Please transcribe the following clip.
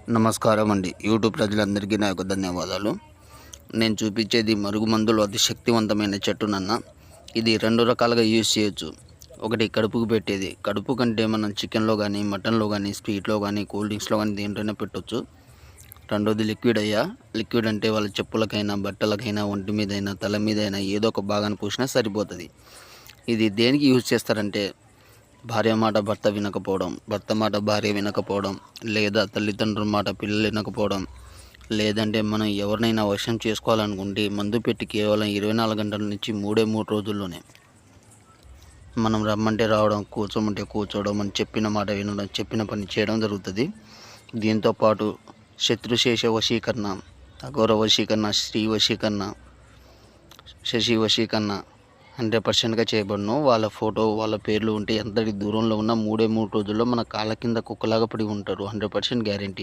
నమస్కారం అండి. యూట్యూబ్ ప్రజలందరికీ నా యొక్క ధన్యవాదాలు. నేను చూపించేది మరుగుమందులో అతి శక్తివంతమైన చెట్టునన్న. ఇది 2 రకాలుగా యూజ్ చేయొచ్చు. ఒకటి కడుపుకు పెట్టేది. కడుపు కంటే మనం చికెన్‌లో గానీ, మటన్‌లో గానీ, స్వీట్‌లో గానీ, కూల్ డ్రింక్స్‌లో గానీ దేంట్లోనే పెట్టొచ్చు. రెండోది లిక్విడ్ లిక్విడ్ అంటే వాళ్ళ చెప్పులకైనా, బట్టలకైనా, ఒంటి మీదైనా, తల మీదైనా ఏదో ఒక భాగాన పూసినా సరిపోతది. ఇది దేనికి యూజ్ చేస్తారంటే భార్య మాట భర్త వినకపోవడం, భర్త మాట భార్య వినకపోవడం, లేదా తల్లిదండ్రుల మాట పిల్లలు వినకపోవడం, లేదంటే మనం ఎవరినైనా వశం చేసుకోవాలనుకుంటే మందు పెట్టి కేవలం 24 గంటల నుంచి 3 రోజుల్లోనే మనం రమ్మంటే రావడం, కూర్చోమంటే కూర్చోవడం, మనం చెప్పిన మాట వినడం, చెప్పిన పని చేయడం జరుగుతుంది. దీంతో పాటు శత్రుశేష వశీకరణ, అఘోర వశీకరణ, స్త్రీ వశీకరణ, శశి వశీకరణ 100%గా చేయబడును. వాళ్ళ ఫోటో, వాళ్ళ పేర్లు ఉంటే ఎంతటి దూరంలో ఉన్నా 3 రోజుల్లో మన కాళ్ళ కింద కుక్కలాగా పడి ఉంటారు. 100% గ్యారంటీ.